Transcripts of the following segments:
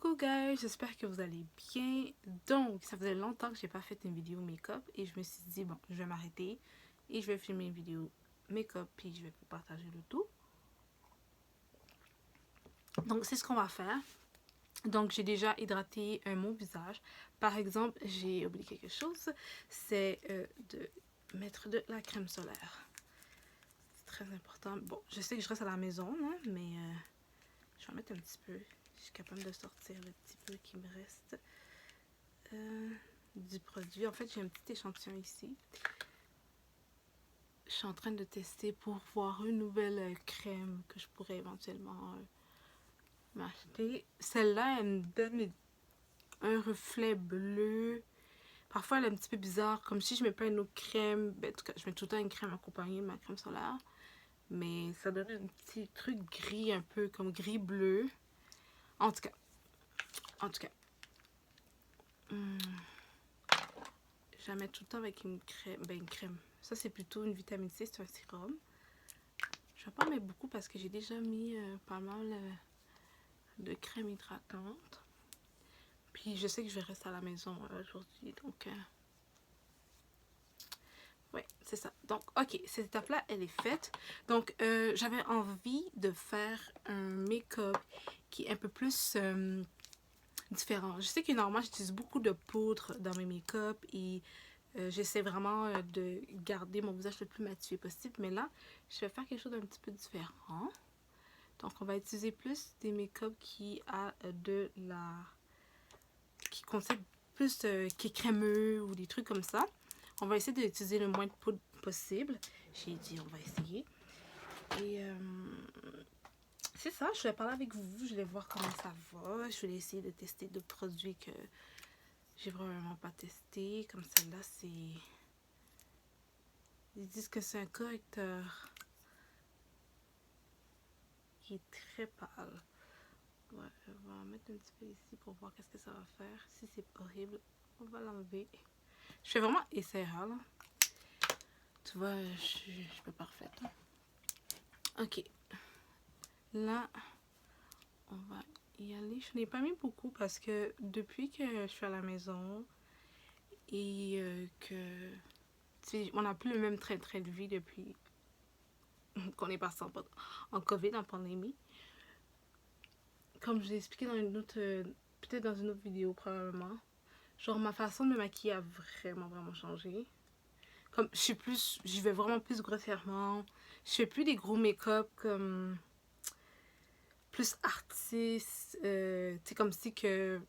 Coucou guys, j'espère que vous allez bien. Donc, ça faisait longtemps que j'ai pas fait une vidéo make-up et je me suis dit, bon, je vais m'arrêter et je vais filmer une vidéo make-up puis je vais vous partager le tout. Donc, c'est ce qu'on va faire. Donc, j'ai déjà hydraté mon visage. Par exemple, j'ai oublié quelque chose, c'est de mettre de la crème solaire. C'est très important. Bon, je sais que je reste à la maison, hein, mais je vais en mettre un petit peu. Je suis capable de sortir le petit peu qui me reste du produit. En fait, j'ai un petit échantillon ici. Je suis en train de tester pour voir une nouvelle crème que je pourrais éventuellement m'acheter. Celle-là, elle me donne un reflet bleu. Parfois, elle est un petit peu bizarre. Comme si je mets pas une autre crème. Ben, en tout cas, je mets tout le temps une crème accompagnée de ma crème solaire. Mais ça donne un petit truc gris, un peu comme gris-bleu. En tout cas. Je la mets tout le temps avec une crème. Ben, une crème. Ça, c'est plutôt une vitamine C, c'est un sérum. Je vais pas en mettre beaucoup parce que j'ai déjà mis pas mal de crème hydratante. Puis je sais que je vais rester à la maison aujourd'hui, donc ouais, c'est ça. Donc, ok, cette étape-là, elle est faite. Donc, j'avais envie de faire un make-up qui est un peu plus différent. Je sais que normalement, j'utilise beaucoup de poudre dans mes make-up et j'essaie vraiment de garder mon visage le plus mature possible. Mais là, je vais faire quelque chose d'un petit peu différent. Donc, on va utiliser plus des make-up qui a de la... qui contient plus qui est crémeux ou des trucs comme ça. On va essayer d'utiliser le moins de poudre possible. J'ai dit, on va essayer. Et c'est ça, je vais parler avec vous. Je vais voir comment ça va. Je vais essayer de tester d'autres produits que j'ai vraiment pas testé. Comme celle-là, c'est... Ils disent que c'est un correcteur qui est très pâle. Ouais, on va en mettre un petit peu ici pour voir qu'est-ce que ça va faire. Si c'est horrible, on va l'enlever. Je fais vraiment essai là. Tu vois, je suis pas parfaite. Ok. Là, on va y aller. Je n'ai pas mis beaucoup parce que depuis que je suis à la maison et que... on n'a plus le même train de vie depuis qu'on est passé en COVID, en pandémie. Comme je l'ai expliqué dans une autre... peut-être dans une autre vidéo probablement. Genre, ma façon de me maquiller a vraiment changé. Comme, j'y vais vraiment plus grossièrement. Je fais plus des gros make-up comme... plus artiste. Tu sais, comme si que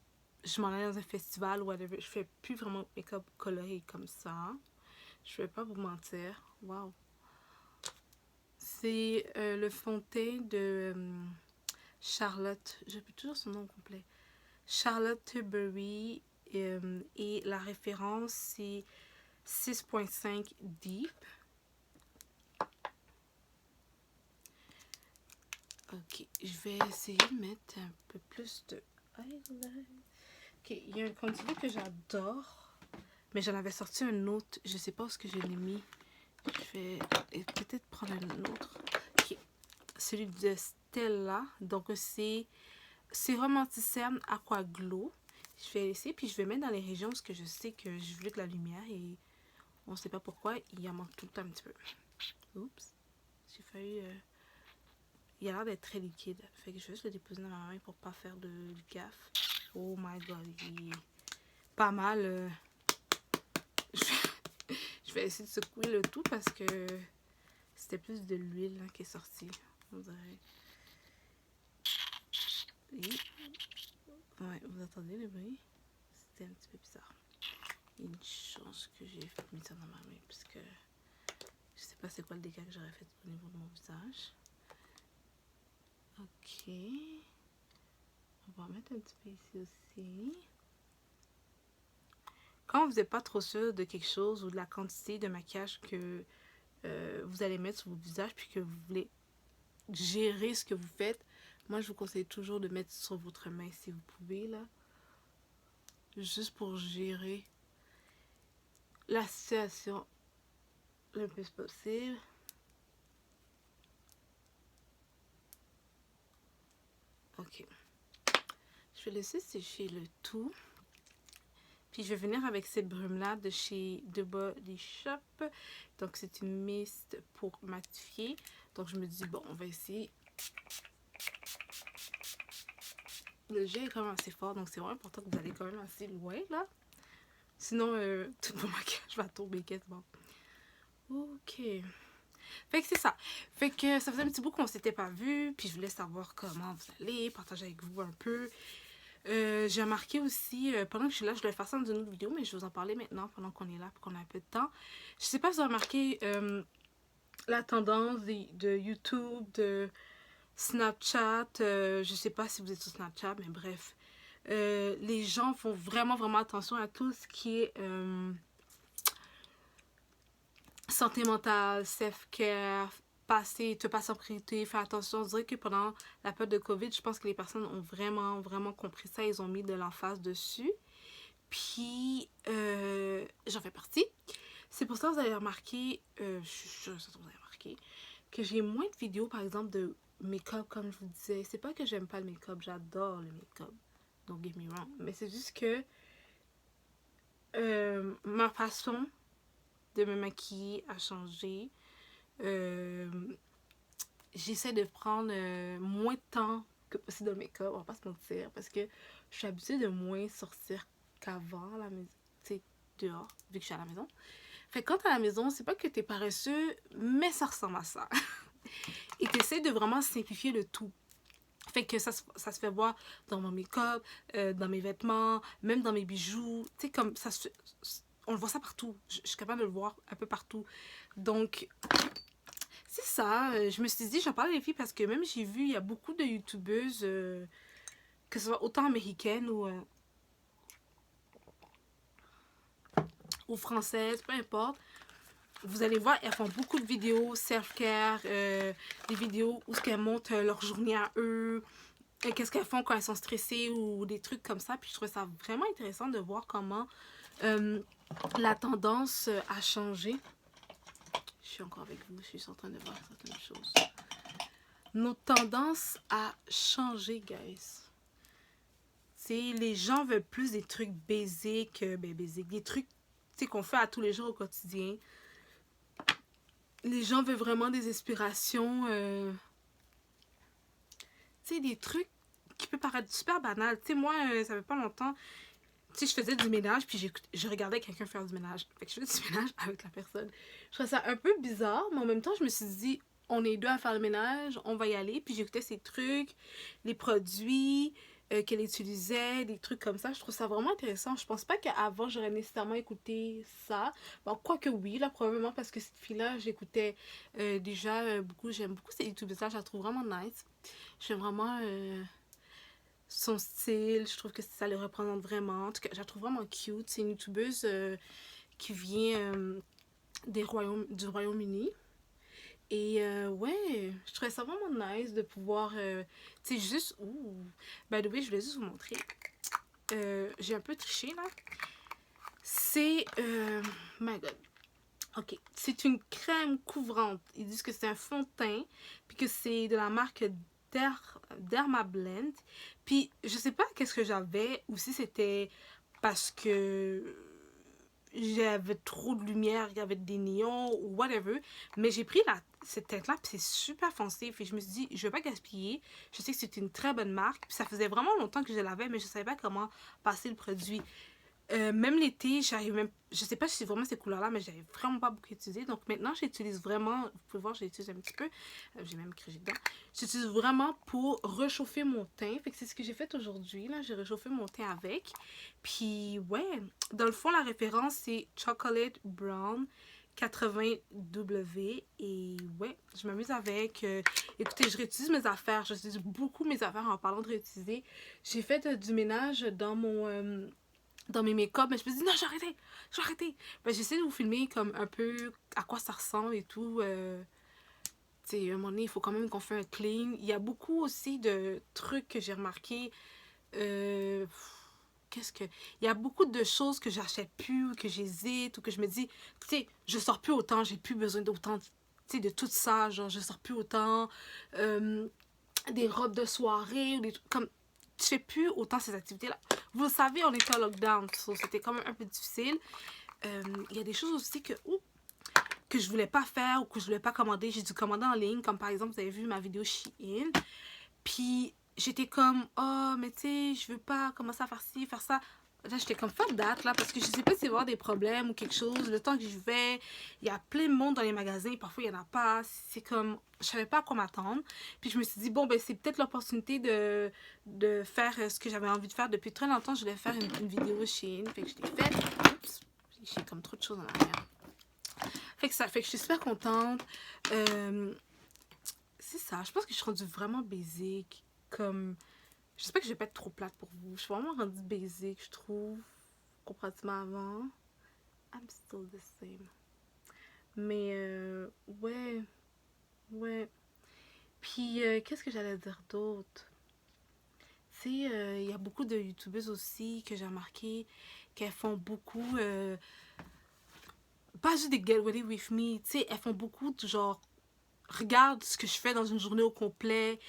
je m'en allais dans un festival ou whatever. Je fais plus vraiment de make-up coloré comme ça. Je vais pas vous mentir. Waouh. C'est le fond de teint de Charlotte. Je peux toujours son nom complet. Charlotte Tilbury. Et la référence, c'est 6.5 Deep. Ok, je vais essayer de mettre un peu plus de highlight. Ok, il y a un concealer que j'adore, mais j'en avais sorti un autre. Je sais pas ce que je l'ai mis. Je vais peut-être prendre un autre. Ok, celui de Stella. Donc c'est Sérum Anti-Cerne Aqua Glow. Je vais laisser, puis je vais mettre dans les régions parce que je sais que je veux de la lumière et on sait pas pourquoi, il en manque tout le temps un petit peu. Oups, j'ai failli... Il a l'air d'être très liquide. Fait que je vais juste le déposer dans ma main pour pas faire de gaffe. Oh my god, il est pas mal. Je vais essayer de secouer le tout parce que c'était plus de l'huile qui est sortie. On dirait. Et... ouais, vous entendez le bruit? C'était un petit peu bizarre. Il y a une chance que j'ai mis ça dans ma main parce que je sais pas c'est quoi le dégât que j'aurais fait au niveau de mon visage. Ok. On va en mettre un petit peu ici aussi. Quand vous n'êtes pas trop sûr de quelque chose ou de la quantité de maquillage que vous allez mettre sur votre visage puis que vous voulez gérer ce que vous faites, moi je vous conseille toujours de mettre sur votre main si vous pouvez là. Juste pour gérer la situation le plus possible. Ok. Je vais laisser sécher le tout. Puis je vais venir avec cette brume-là de chez The Body Shop. Donc c'est une mist pour matifier. Donc je me dis, bon, on va essayer. Le jet est quand même assez fort, donc c'est vraiment important que vous allez quand même assez loin, là. Sinon, tout mon maquillage va tomber quasiment. Ok. Fait que c'est ça. Fait que ça faisait un petit bout qu'on s'était pas vu. Puis je voulais savoir comment vous allez, partager avec vous un peu. J'ai remarqué aussi, pendant que je suis là, je voulais faire ça dans une autre vidéo, mais je vais vous en parler maintenant pendant qu'on est là, qu'on a un peu de temps. Je sais pas si vous avez remarqué la tendance de YouTube, de Snapchat. Je sais pas si vous êtes sur Snapchat, mais bref. Les gens font vraiment attention à tout ce qui est santé mentale, self-care, te passer en priorité, faire attention. On dirait que pendant la période de COVID, je pense que les personnes ont vraiment compris ça. Ils ont mis de l'emphase dessus. Puis, j'en fais partie. C'est pour ça que vous avez remarqué, je suis sûre que vous avez remarqué, que j'ai moins de vidéos, par exemple, de make-up, comme je vous disais. C'est pas que j'aime pas le make-up, j'adore le make-up. Don't get me wrong. Mais c'est juste que ma façon de me maquiller a changé. J'essaie de prendre moins de temps que possible dans le make-up, on va pas se mentir, parce que je suis habituée de moins sortir qu'avant à la maison, tu sais, dehors, vu que je suis à la maison. Fait que quand t'es à la maison, c'est pas que t'es paresseux, mais ça ressemble à ça. Et t'essaies de vraiment simplifier le tout. Fait que ça se fait voir dans mon make-up, dans mes vêtements, même dans mes bijoux. Tu sais, comme ça on le voit ça partout. Je suis capable de le voir un peu partout. Donc, c'est ça. Je me suis dit, j'en parlais les filles parce que même j'ai vu, il y a beaucoup de youtubeuses, que ce soit autant américaines ou françaises, peu importe. Vous allez voir, elles font beaucoup de vidéos self-care, des vidéos où elles montrent leur journée à eux, qu'est-ce qu'elles font quand elles sont stressées ou des trucs comme ça. Puis je trouvais ça vraiment intéressant de voir comment la tendance a changé. Je suis encore avec vous, je suis en train de voir certaines choses. Notre tendance a changé, guys. C'est les gens veulent plus des trucs basiques, des trucs qu'on fait à tous les jours au quotidien. Les gens veulent vraiment des inspirations, des trucs qui peuvent paraître super banals. Tu sais, moi, ça fait pas longtemps, tu sais, je faisais du ménage, puis je regardais quelqu'un faire du ménage. Fait que je faisais du ménage avec la personne. Je trouvais ça un peu bizarre, mais en même temps, je me suis dit, on est deux à faire le ménage, on va y aller. Puis j'écoutais ces trucs, les produits qu'elle utilisait, des trucs comme ça. Je trouve ça vraiment intéressant. Je pense pas qu'avant, j'aurais nécessairement écouté ça. Bon, quoique oui, là, probablement parce que cette fille-là, j'écoutais déjà beaucoup. J'aime beaucoup ces youtubeuses-là, je la trouve vraiment nice. J'aime vraiment son style, je trouve que ça le représente vraiment. En tout cas, je la trouve vraiment cute. C'est une youtubeuse qui vient du Royaume-Uni. Et ouais, je trouvais ça vraiment nice de pouvoir, tu sais, juste, by the way, je voulais juste vous montrer. J'ai un peu triché, là. C'est, my god. Ok, c'est une crème couvrante. Ils disent que c'est un fond de teint, puis que c'est de la marque Dermablend. Puis, je sais pas qu'est-ce que j'avais, ou si c'était parce que j'avais trop de lumière, il y avait des néons, ou whatever. Mais j'ai pris cette teinte-là, puis c'est super foncé. Puis je me suis dit, je vais pas gaspiller. Je sais que c'est une très bonne marque. Puis ça faisait vraiment longtemps que je l'avais, mais je savais pas comment passer le produit. Même l'été, j'arrive même... Je sais pas si c'est vraiment ces couleurs-là, mais j'avais vraiment pas beaucoup utilisé. Donc maintenant, j'utilise vraiment... Vous pouvez voir, j'utilise un petit peu. J'ai même écrit dedans. J'utilise vraiment pour réchauffer mon teint. Fait que c'est ce que j'ai fait aujourd'hui. Là, j'ai réchauffé mon teint avec. Puis ouais, dans le fond, la référence, c'est Chocolate Brown 80W. Et ouais, je m'amuse avec. Écoutez, je réutilise mes affaires. J'utilise beaucoup mes affaires en parlant de réutiliser. J'ai fait du ménage dans mon... dans mes make-up, mais je me suis dit non, j'ai arrêté. Ben, j'essaie de vous filmer comme un peu à quoi ça ressemble et tout. Tu sais, à un moment donné, il faut quand même qu'on fasse un clean. Il y a beaucoup aussi de trucs que j'ai remarqué. Qu'est-ce que... Il y a beaucoup de choses que j'achète plus, ou que j'hésite, ou que je me dis, tu sais, je sors plus autant, j'ai plus besoin d'autant, tu sais, de tout ça, genre, je sors plus autant. Des robes de soirée, ou des trucs comme... je fais plus autant ces activités-là. Vous le savez, on était en lockdown, so c'était quand même un peu difficile. Il y a des choses aussi que je voulais pas faire ou que je voulais pas commander. J'ai dû commander en ligne, comme par exemple, vous avez vu ma vidéo Shein. Puis j'étais comme, oh, mais tu sais, je veux pas commencer à faire ci, faire ça. Là, j'étais comme, fuck date, là, parce que je sais pas s'il va y avoir des problèmes ou quelque chose. Le temps que je vais, il y a plein de monde dans les magasins, parfois il y en a pas. C'est comme, je savais pas à quoi m'attendre. Puis je me suis dit, bon, ben c'est peut-être l'opportunité de faire ce que j'avais envie de faire depuis très longtemps. Je voulais faire une vidéo Shein. Fait que je l'ai faite. Oups, j'ai comme trop de choses dans la main. Fait que ça fait que je suis super contente. C'est ça, je pense que je suis rendue vraiment basic. Comme, j'espère que je vais pas être trop plate pour vous. Je suis vraiment rendue basic, je trouve, comparativement avant. I'm still the same. Mais, ouais, ouais. Puis, qu'est-ce que j'allais dire d'autre? Tu sais, il y a beaucoup de youtubeuses aussi que j'ai remarqué qu'elles font beaucoup... pas juste des get ready with me, tu sais, elles font beaucoup de genre, regarde ce que je fais dans une journée au complet,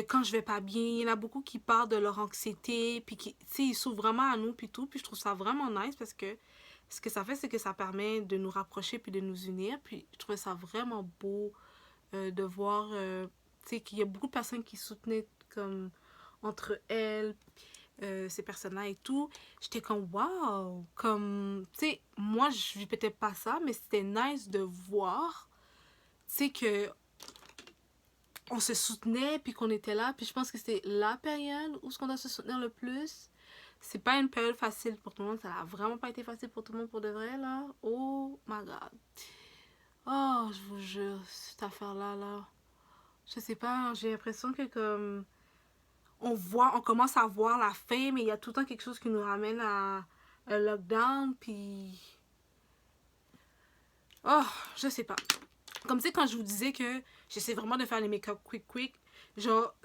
quand je vais pas bien. Il y en a beaucoup qui parlent de leur anxiété, puis qui, tu sais, ils s'ouvrent vraiment à nous, puis tout, puis je trouve ça vraiment nice parce que ce que ça fait, c'est que ça permet de nous rapprocher puis de nous unir, puis je trouvais ça vraiment beau de voir, tu sais, qu'il y a beaucoup de personnes qui soutenaient comme entre elles, ces personnes-là et tout. J'étais comme wow, comme tu sais, moi je vis peut-être pas ça, mais c'était nice de voir, tu sais, que on se soutenait puis qu'on était là, puis je pense que c'est la période où ce qu'on doit se soutenir le plus. C'est pas une période facile pour tout le monde, ça a vraiment pas été facile pour tout le monde pour de vrai là. Oh my god. Oh, je vous jure, cette affaire-là là, je sais pas, j'ai l'impression que comme on commence à voir la fin, mais il y a tout le temps quelque chose qui nous ramène à un lockdown, puis... Oh, je sais pas. Comme tu sais, quand je vous disais que j'essaie vraiment de faire les make-up quick, genre,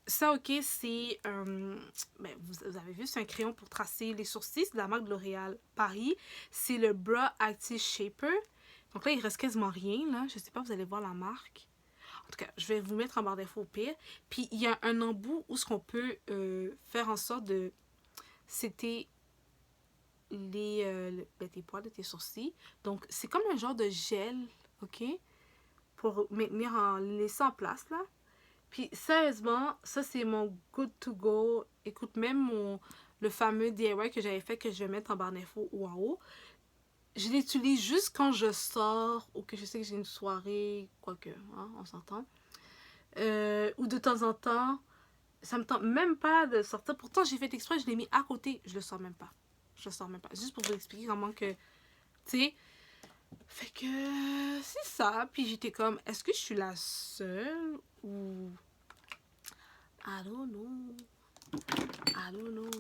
ça, ok, c'est... ben, vous avez vu, c'est un crayon pour tracer les sourcils, c'est de la marque de L'Oréal Paris. C'est le Brow Active Shaper. Donc là, il reste quasiment rien, là. Je sais pas, vous allez voir la marque. En tout cas, je vais vous mettre en barre d'infos au pire. Puis, il y a un embout où ce qu'on peut faire en sorte de... C'était tes poils de tes sourcils. Donc, c'est comme un genre de gel, ok? Pour maintenir en laissant en place, là. Puis, sérieusement, ça, c'est mon good to go. Écoute, même le fameux DIY que j'avais fait, que je vais mettre en barre d'infos ou en haut, je l'utilise juste quand je sors ou que je sais que j'ai une soirée, quoique, hein, on s'entend. Ou de temps en temps, ça me tente même pas de sortir. Pourtant, j'ai fait exprès, je l'ai mis à côté. Je le sors même pas. Je le sors même pas. Juste pour vous expliquer comment que, tu sais. Fait que, c'est ça. Puis j'étais comme, est-ce que je suis la seule ou... I don't know. I don't know.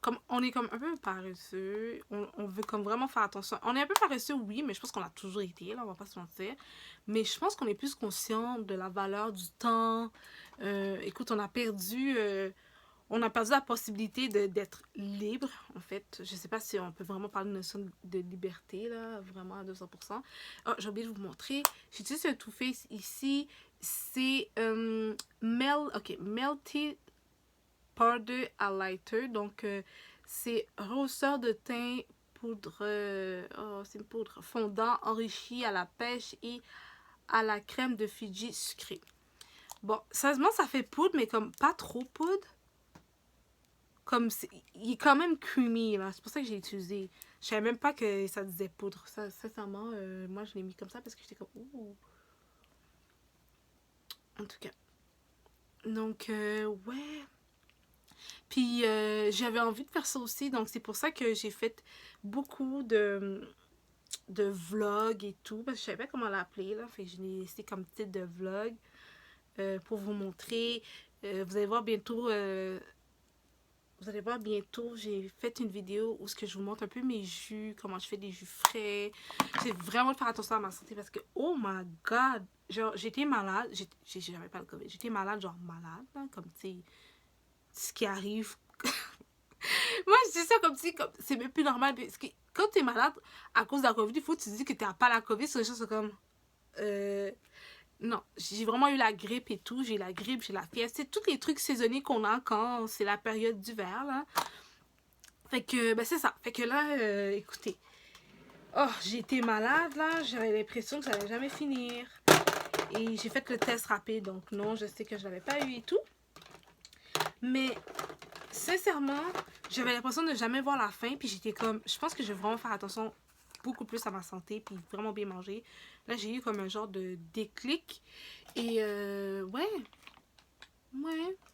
Comme, on est comme un peu paresseux. On veut comme vraiment faire attention. On est un peu paresseux, oui, mais je pense qu'on a toujours été, là, on va pas se mentir. Mais je pense qu'on est plus conscient de la valeur du temps. Écoute, on a perdu la possibilité d'être libre, en fait. Je sais pas si on peut vraiment parler de notion de liberté, là, vraiment à 200%. Oh, j'ai oublié de vous montrer. J'utilise un Too Faced ici. C'est Melty Powder Highlighter. Donc, c'est rehausseur de teint, poudre... c'est une poudre fondant enrichi à la pêche et à la crème de Fiji sucrée. Bon, sérieusement, ça fait poudre, mais comme pas trop poudre. Comme il est quand même creamy, là. C'est pour ça que j'ai utilisé. Je savais même pas que ça disait poudre. Ça, sincèrement, moi, je l'ai mis comme ça parce que j'étais comme... Ouh. En tout cas. Donc, ouais. Puis, j'avais envie de faire ça aussi. Donc, c'est pour ça que j'ai fait beaucoup de vlogs et tout. Parce que je savais pas comment l'appeler, là. Fait que je l'ai laissé comme titre de vlog pour vous montrer. Vous allez voir bientôt... j'ai fait une vidéo où je vous montre un peu mes jus, comment je fais des jus frais. J'ai vraiment de faire attention à ma santé parce que, oh my god, genre, j'étais malade, j'avais pas le COVID, j'étais malade, genre malade, là, comme, tu sais, ce qui arrive. Moi, je dis ça comme si, c'est même plus normal, parce que quand t'es malade à cause de la COVID, il faut que tu dis que t'as pas la COVID, c'est des choses comme, Non, j'ai vraiment eu la grippe et tout. J'ai la grippe, j'ai la fièvre. C'est tous les trucs saisonniers qu'on a quand c'est la période d'hiver, là. Fait que, ben c'est ça. Fait que là, écoutez. Oh, j'ai été malade, là. J'avais l'impression que ça allait jamais finir. Et j'ai fait le test rapide, donc non, je sais que je l'avais pas eu et tout. Mais, sincèrement, j'avais l'impression de jamais voir la fin. Puis j'étais comme, je pense que je vais vraiment faire attention beaucoup plus à ma santé, puis vraiment bien manger. Là, j'ai eu comme un genre de déclic. Et ouais.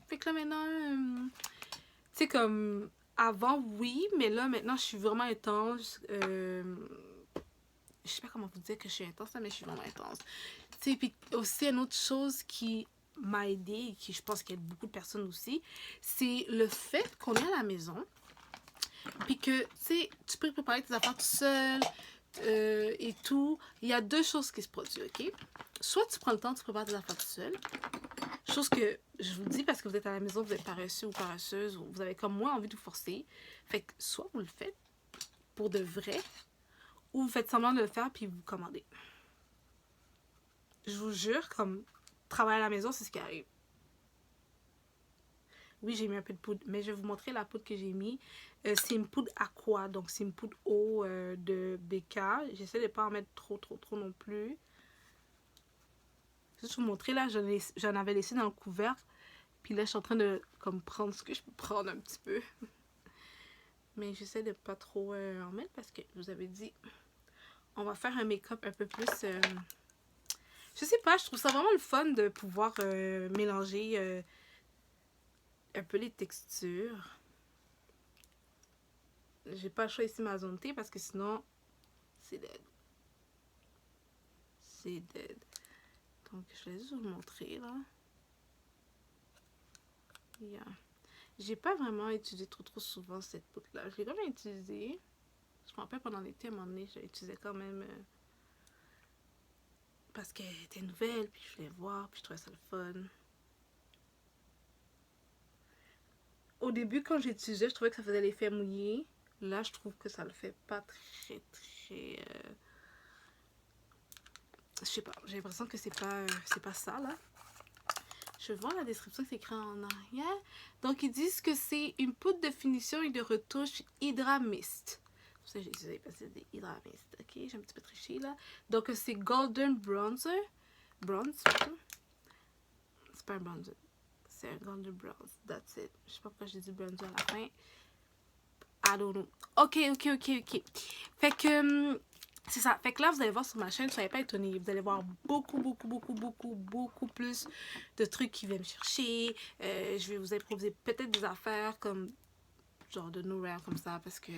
Fait que là, maintenant, tu sais, comme avant, oui, mais là, maintenant, je suis vraiment intense. Je sais pas comment vous dire que je suis intense, là, mais je suis vraiment intense. Tu sais, puis aussi, une autre chose qui m'a aidée, et qui je pense qu'aide beaucoup de personnes aussi, c'est le fait qu'on est à la maison, puis que, tu sais, tu peux préparer tes affaires tout seul, et tout. Il y a deux choses qui se produisent, ok? Soit tu prends le temps, tu prépares tes affaires tout seul. Chose que je vous dis parce que vous êtes à la maison, vous êtes paresseux ou paresseuse, ou vous avez comme moi envie de vous forcer. Fait que soit vous le faites pour de vrai, ou vous faites semblant de le faire puis vous commandez. Je vous jure, comme travailler à la maison, c'est ce qui arrive. Oui, j'ai mis un peu de poudre, mais je vais vous montrer la poudre que j'ai mis. C'est une poudre aqua, donc c'est une poudre eau de BK. J'essaie de ne pas en mettre trop non plus. Juste vous montrer, là, j'en avais laissé dans le couvercle. Puis là, je suis en train de comme prendre ce que je peux prendre un petit peu. Mais j'essaie de pas trop en mettre parce que je vous avais dit, on va faire un make-up un peu plus... je sais pas, je trouve ça vraiment le fun de pouvoir mélanger un peu les textures. J'ai pas le choix ici ma zone T parce que sinon, c'est dead. C'est dead. Donc, je vais juste vous montrer, là. Yeah. J'ai pas vraiment utilisé trop souvent cette poudre-là. Je l'ai quand même utilisée. Je me rappelle pendant l'été, à un moment donné, j'ai utilisé quand même... parce qu'elle était nouvelle, puis je voulais voir, puis je trouvais ça le fun. Au début, quand j'utilisais, je trouvais que ça faisait l'effet mouillé. Là, je trouve que ça le fait pas très... je sais pas, j'ai l'impression que c'est pas ça, là. Je vais voir la description, c'est écrit en arrière. Donc, ils disent que c'est une poudre de finition et de retouche Hydra Mist. Pour ça, j'ai utilisé parce que c'est des Hydra Mist. Ok, j'ai un petit peu triché, là. Donc, c'est Golden Bronzer. Bronze, plutôt. C'est pas un bronzer. C'est un golden bronze. That's it. Je sais pas pourquoi j'ai dit bronzer à la fin. I don't know. Ok. Fait que... c'est ça. Fait que là, vous allez voir sur ma chaîne, soyez pas étonnés. Vous allez voir beaucoup plus de trucs qui viennent me chercher. Je vais vous improviser peut-être des affaires comme genre de nowhere comme ça parce que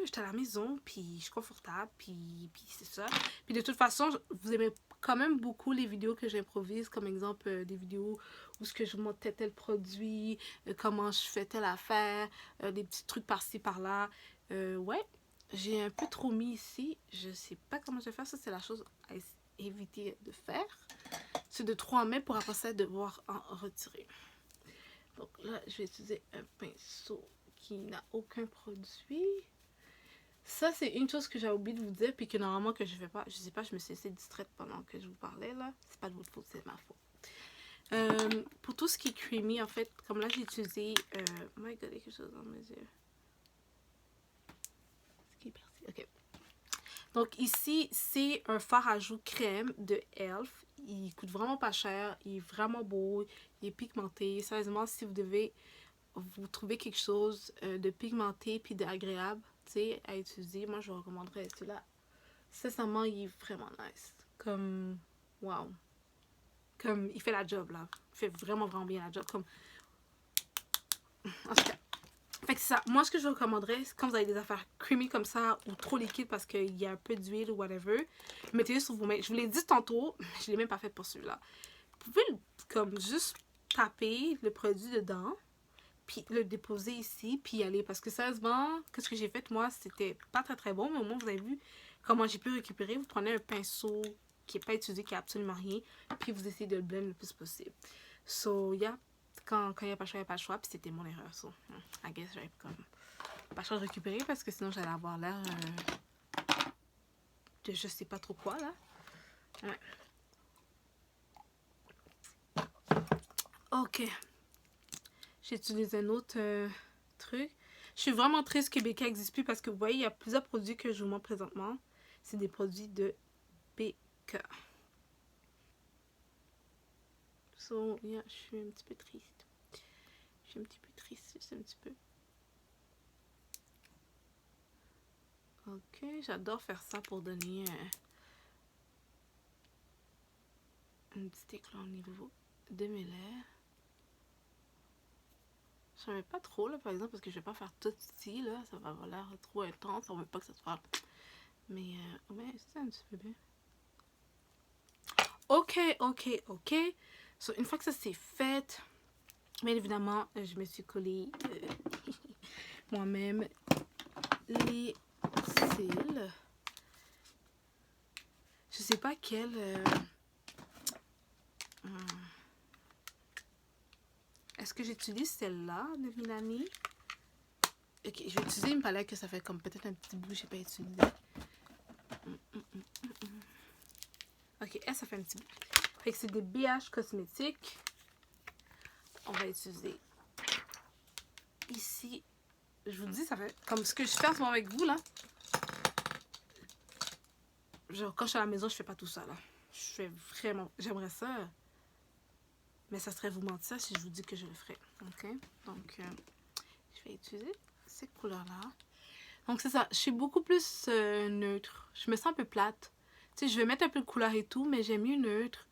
j'étais à la maison, puis je suis confortable, puis c'est ça. Puis de toute façon, vous aimez quand même beaucoup les vidéos que j'improvise, comme exemple des vidéos où ce que je vous montre tel produit, comment je fais telle affaire, des petits trucs par-ci par-là. Ouais, j'ai un peu trop mis ici. Je sais pas comment je vais faire. Ça, c'est la chose à éviter de faire. C'est de trop en mettre pour après ça devoir en retirer. Donc là, je vais utiliser un pinceau qui n'a aucun produit. Ça, c'est une chose que j'ai oublié de vous dire, puis que normalement que je fais pas. Je sais pas, je me suis laissée distraite pendant que je vous parlais, là. C'est pas de votre faute, c'est de ma faute. Pour tout ce qui est creamy, en fait, comme là, j'ai utilisé... oh my god, il y a quelque chose dans mes yeux. Ce qui est parti, ok. Donc ici, c'est un fard à joues crème de e.l.f. Il coûte vraiment pas cher, il est vraiment beau, il est pigmenté. Sérieusement, si vous devez vous trouver quelque chose de pigmenté puis d'agréable, tu sais, à utiliser, moi je vous recommanderais celui-là. Sincèrement, il est vraiment nice. Comme, wow. Comme, il fait la job, là. Il fait vraiment bien la job. Comme, en tout cas. Fait que c'est ça. Moi, ce que je vous recommanderais, c'est quand vous avez des affaires creamy comme ça, ou trop liquides parce qu'il y a un peu d'huile ou whatever, mettez-le sur vos mains. Je vous l'ai dit tantôt, mais je l'ai même pas fait pour celui-là. Vous pouvez, comme, juste taper le produit dedans, puis le déposer ici, puis y aller. Parce que sérieusement, ce que j'ai fait, moi, c'était pas très bon, mais au moins, vous avez vu comment j'ai pu récupérer. Vous prenez un pinceau qui n'est pas utilisé, qui a absolument rien, puis vous essayez de le blender le plus possible. So, yeah, quand il n'y a pas le choix, il n'y a pas le choix, puis c'était mon erreur. So, I guess j'avais comme pas le choix de récupérer, parce que sinon, j'allais avoir l'air de je sais pas trop quoi, là. Ouais. Ok. J'utilise un autre truc. Je suis vraiment triste que BK n'existe plus parce que vous voyez, il y a plusieurs produits que je vous montre présentement. C'est des produits de BK. So, yeah, je suis un petit peu triste. Je suis un petit peu triste, juste un petit peu. Ok, j'adore faire ça pour donner un petit éclat au niveau de mes lèvres. Je ne mets pas trop là par exemple parce que je vais pas faire tout ici là, ça va avoir l'air trop intense, on veut pas que ça soit. Mais ouais, c'est un petit peu bien. Ok, ok, ok. So, une fois que ça c'est fait, bien évidemment, je me suis collé moi-même les cils. Je sais pas quel. Est-ce que j'utilise celle-là de Milani? Ok, je vais utiliser une palette que ça fait comme peut-être un petit bout, j'ai pas utilisé. Ok, elle, ça fait un petit bout. Fait que c'est des BH cosmétiques. On va utiliser ici. Je vous dis, ça fait comme ce que je fais en ce moment avec vous, là. Genre, quand je suis à la maison, je fais pas tout ça, là. Je fais vraiment... J'aimerais ça. Mais ça serait vous mentir si je vous dis que je le ferais. Ok? Donc, je vais utiliser ces couleurs-là. Donc, c'est ça. Je suis beaucoup plus neutre. Je me sens un peu plate. Tu sais, je vais mettre un peu de couleur et tout, mais j'aime mieux neutre.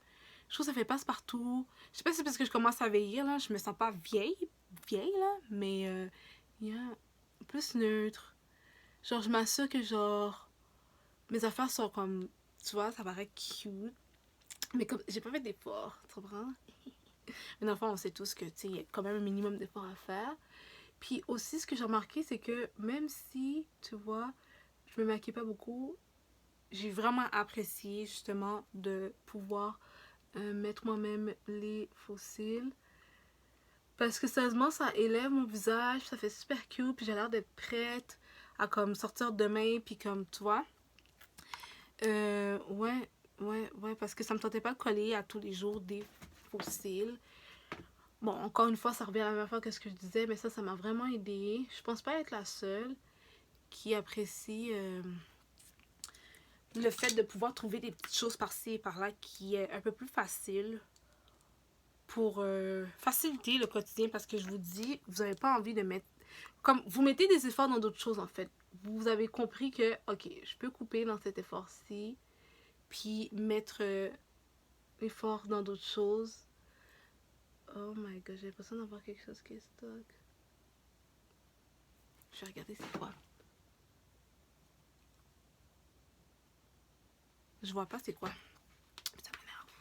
Je trouve que ça fait passe-partout. Je sais pas si c'est parce que je commence à vieillir, là. Je me sens pas vieille, là. Mais, yeah, plus neutre. Genre, je m'assure que, genre, mes affaires sont comme... Tu vois, ça paraît cute. Mais comme j'ai pas fait d'effort, tu comprends? Mais dans le fond, on sait tous que, tu sais, il y a quand même un minimum d'efforts à faire. Puis aussi, ce que j'ai remarqué, c'est que même si, tu vois, je me maquille pas beaucoup, j'ai vraiment apprécié, justement, de pouvoir mettre moi-même les faux cils. Parce que sérieusement, ça élève mon visage, ça fait super cute, puis j'ai l'air d'être prête à comme sortir demain, puis comme, tu vois. Ouais, parce que ça me tentait pas de coller à tous les jours des faux cils. Bon, encore une fois, ça revient à la même fois que ce que je disais, mais ça m'a vraiment aidé. Je pense pas être la seule qui apprécie le fait de pouvoir trouver des petites choses par-ci et par-là qui est un peu plus facile pour faciliter le quotidien parce que je vous dis, vous n'avez pas envie de mettre... Comme vous mettez des efforts dans d'autres choses en fait. Vous avez compris que, ok, je peux couper dans cet effort-ci, puis mettre l'effort dans d'autres choses. Oh my god, j'ai l'impression d'avoir quelque chose qui est stock. Je vais regarder c'est quoi. Je vois pas c'est quoi. Ça m'énerve.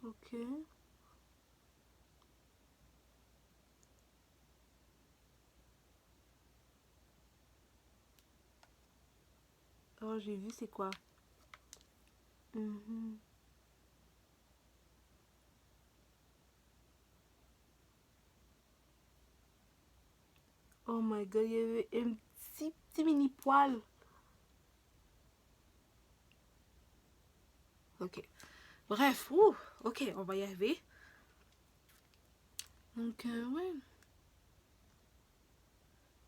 Ok. Oh, j'ai vu c'est quoi. Mm-hmm. Oh my god, il y avait un petit mini poil. Ok. Bref, ok, on va y arriver. Donc, ouais.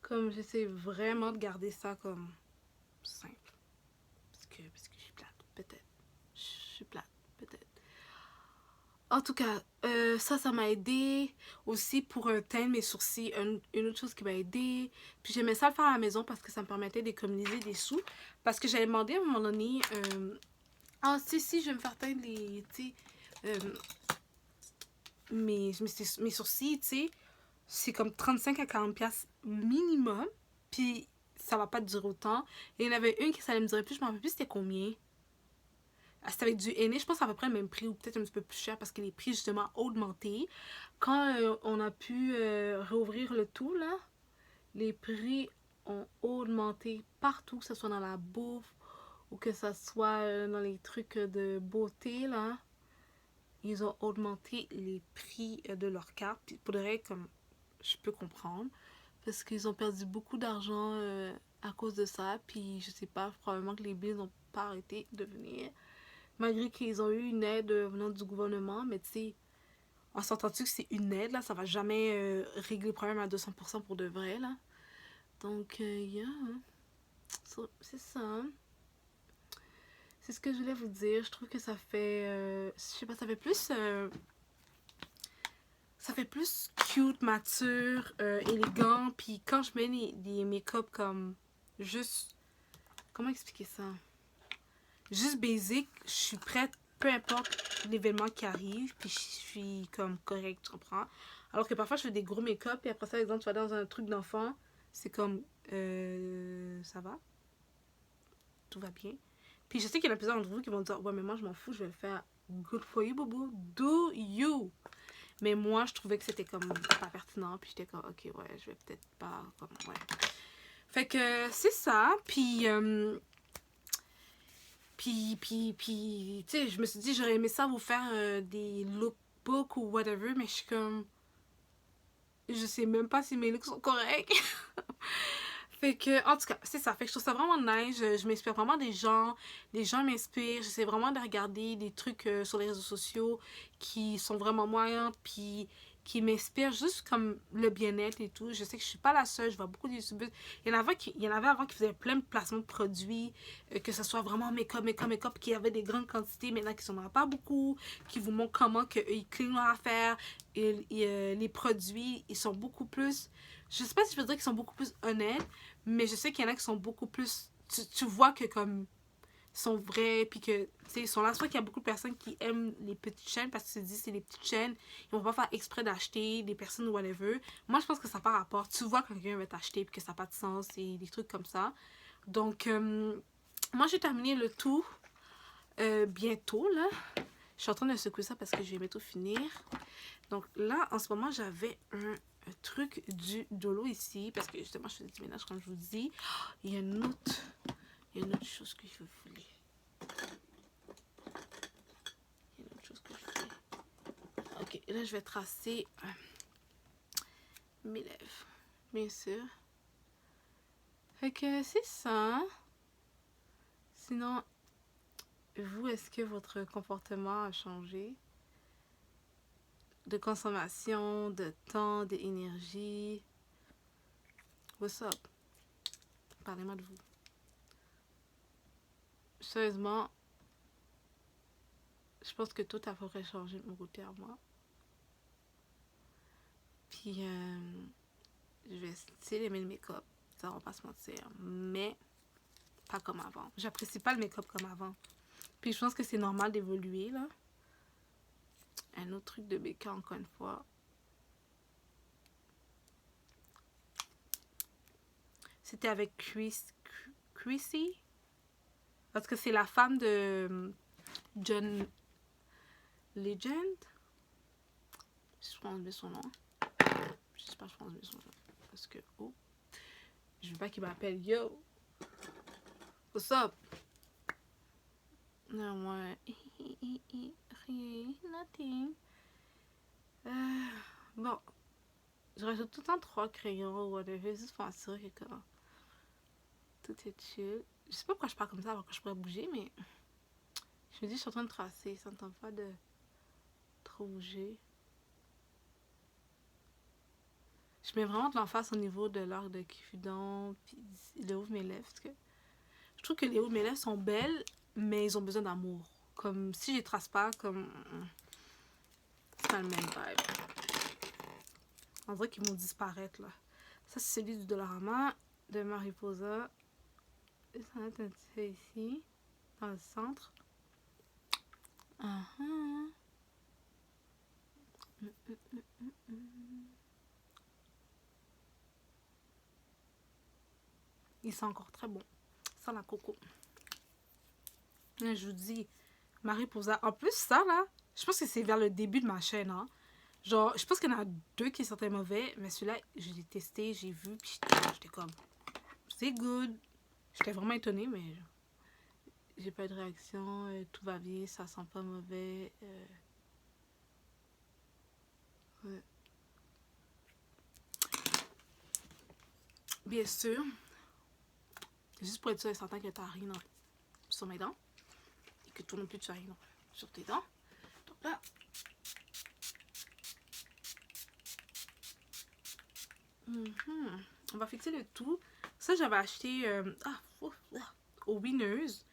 Comme j'essaie vraiment de garder ça comme simple. Parce que je suis plate, peut-être. Je suis plate, peut-être. En tout cas, ça m'a aidé. Aussi pour teindre mes sourcils, une autre chose qui m'a aidé. Puis j'aimais ça le faire à la maison parce que ça me permettait d'économiser des sous. Parce que j'avais demandé à un moment donné, ah si, je vais me faire teindre les, tu sais, mes sourcils, tu sais. C'est comme 35 à 40 pièces minimum. Puis ça va pas durer autant. Et il y en avait une qui ça allait me durer plus, je m'en rappelle plus c'était combien. C'était avec du henné, je pense à peu près le même prix ou peut-être un petit peu plus cher parce que les prix justement ont augmenté. Quand on a pu réouvrir le tout là, les prix ont augmenté partout, que ce soit dans la bouffe ou que ce soit dans les trucs de beauté là. Ils ont augmenté les prix de leurs cartes. Puis pour le reste, comme je peux comprendre, parce qu'ils ont perdu beaucoup d'argent à cause de ça. Puis je sais pas, probablement que les billes n'ont pas arrêté de venir. Malgré qu'ils ont eu une aide venant du gouvernement, mais tu sais, On s'entend-tu que c'est une aide, là? Ça va jamais régler le problème à 200% pour de vrai, là. Donc, yeah. C'est ça. C'est ce que je voulais vous dire. Je trouve que ça fait... je sais pas, ça fait plus cute, mature, élégant. Puis quand je mets des make-up comme juste... Comment expliquer ça? Juste basic, je suis prête, peu importe l'événement qui arrive. Puis je suis comme correcte, tu comprends? Alors que parfois, je fais des gros make-up. Et après ça, par exemple, tu vas dans un truc d'enfant. C'est comme... ça va? Tout va bien? Puis je sais qu'il y en a plusieurs d'entre vous qui vont dire, ouais, mais moi, je m'en fous, je vais le faire. Good for you, boubou. Do you? Mais moi, je trouvais que c'était comme pas pertinent. Puis j'étais comme, ok, ouais, je vais peut-être pas. Comme, ouais. Fait que c'est ça. Puis, tu sais, je me suis dit, j'aurais aimé ça vous faire des lookbooks ou whatever. Mais je suis comme, je sais même pas si mes looks sont corrects. Fait que, en tout cas, c'est ça. Fait que je trouve ça vraiment nice. Je m'inspire vraiment des gens. Les gens m'inspirent. J'essaie vraiment de regarder des trucs sur les réseaux sociaux qui sont vraiment moyens. Puis qui m'inspirent juste comme le bien-être et tout. Je sais que je suis pas la seule. Je vois beaucoup de youtubeurs. Il y en avait avant qui faisaient plein de placements de produits. Que ce soit vraiment make-up. Qui avaient des grandes quantités. Maintenant, qui n'en ont pas beaucoup. Qui vous montrent comment que ils clean leur affaire. Et les produits, ils sont beaucoup plus... Je sais pas si je veux dire qu'ils sont beaucoup plus honnêtes. Mais je sais qu'il y en a qui sont beaucoup plus... Tu vois que comme... Ils sont vrais, puis que... Tu sais, ils sont là. Soit qu'il y a beaucoup de personnes qui aiment les petites chaînes parce que se disent c'est les petites chaînes. Ils vont pas faire exprès d'acheter des personnes ou whatever. Moi, je pense que ça n'a pas rapport. Tu vois quand quelqu'un va t'acheter puis que ça n'a pas de sens et des trucs comme ça. Donc, moi, j'ai terminé le tout bientôt, là. Je suis en train de secouer ça parce que je vais bientôt finir. Donc là, en ce moment, j'avais un truc du dolo ici. Parce que justement, je faisais du ménage, comme je vous dis. Il y a une autre chose que je voulais. Il y a une autre chose que je voulais. Ok, là, je vais tracer mes lèvres. Bien sûr. Fait que c'est ça. Sinon, vous, est-ce que votre comportement a changé? De consommation, de temps, d'énergie. What's up? Parlez-moi de vous. Sérieusement, je pense que tout a faudrait changer de mon côté à moi. Puis, je vais essayer d'aimer le make-up. Ça va pas se mentir. Mais, pas comme avant. J'apprécie pas le make-up comme avant. Puis, je pense que c'est normal d'évoluer, là. Un autre truc de make-up, encore une fois. C'était avec Chrissy. Parce que c'est la femme de John Legend. Je pense enlever son nom. Je sais pas, je pense enlever son nom. Parce que, oh, je veux pas qu'il m'appelle Yo. What's up? Non, moi, rien, nothing. Bon, je rajoute tout le temps 3 crayons ou whatever, juste pour assurer que tout est chill. Je sais pas pourquoi je parle comme ça alors que je pourrais bouger, mais je me dis, je suis en train de tracer, ça ne tente pas de trop bouger. Je mets vraiment de l'emphase au niveau de l'arc de Cupidon, puis le haut de mes lèvres, parce que je trouve que les hauts de mes lèvres sont belles, mais ils ont besoin d'amour. Comme si je les trace pas, comme... C'est pas le même vibe. On dirait qu'ils vont disparaître, là. Ça, c'est celui du Dollarama de Mariposa. Et ça va être un petit peu ici, dans le centre. Il sent encore très bon. Ça sent la coco. Et je vous dis, Mariposa. En plus, ça, là, je pense que c'est vers le début de ma chaîne, hein. Genre, je pense qu'il y en a 2 qui sentaient mauvais, mais celui-là, je l'ai testé, j'ai vu, puis j'étais comme, c'est good. J'étais vraiment étonnée, mais j'ai pas eu de réaction, tout va bien, ça sent pas mauvais. Ouais. Bien sûr, juste pour être sûr et certain que t'as rien sur mes dents, et que toi non plus tu as rien sur tes dents. Donc là, On va fixer le tout. Ça, j'avais acheté au Winners.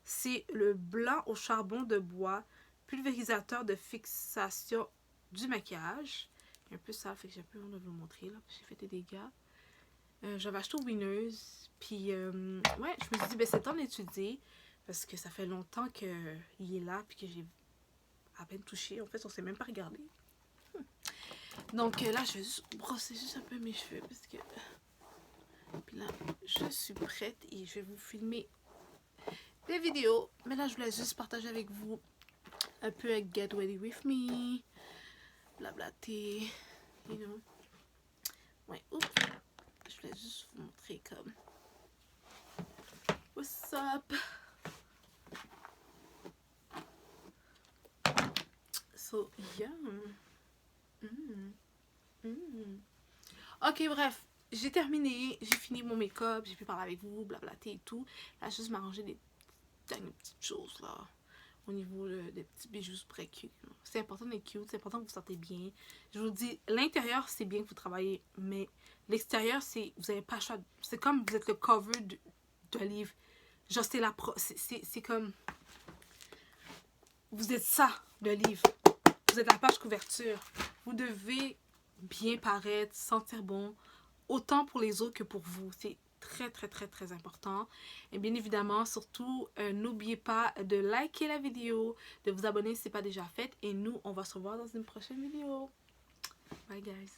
C'est le blanc au charbon de bois, pulvérisateur de fixation du maquillage. Il est un peu sale, fait que j'ai un peu honte de vous le montrer, là. J'ai fait des dégâts. J'avais acheté au Winners. Puis, ouais, je me suis dit, ben, c'est temps d'étudier. Parce que ça fait longtemps qu'il est là, puis que j'ai à peine touché. En fait, on s'est même pas regardé. Donc là, je vais juste brosser juste un peu mes cheveux. Parce que... Puis là, je suis prête et je vais vous filmer des vidéos. Mais là, je voulais juste partager avec vous un peu Get Ready With Me. Blablater. You know. Ouais, oups. Je voulais juste vous montrer comme... What's up? So, yeah. Ok, bref. J'ai terminé. J'ai fini mon make-up. J'ai pu parler avec vous, blablater et tout. Là, juste m'arranger des petites choses, là. Au niveau des petits bijoux près cute. C'est important d'être cute. C'est important que vous vous sentez bien. Je vous dis, l'intérieur, c'est bien que vous travaillez. Mais l'extérieur, c'est... Vous n'avez pas le choix. C'est comme vous êtes le cover d'un livre. Genre, c'est la... C'est comme... Vous êtes ça, le livre. Vous êtes la page couverture. Vous devez bien paraître, sentir bon, autant pour les autres que pour vous. C'est très, très, très, très important. Et bien évidemment, surtout, n'oubliez pas de liker la vidéo, de vous abonner si ce n'est pas déjà fait. Et nous, on va se revoir dans une prochaine vidéo. Bye, guys.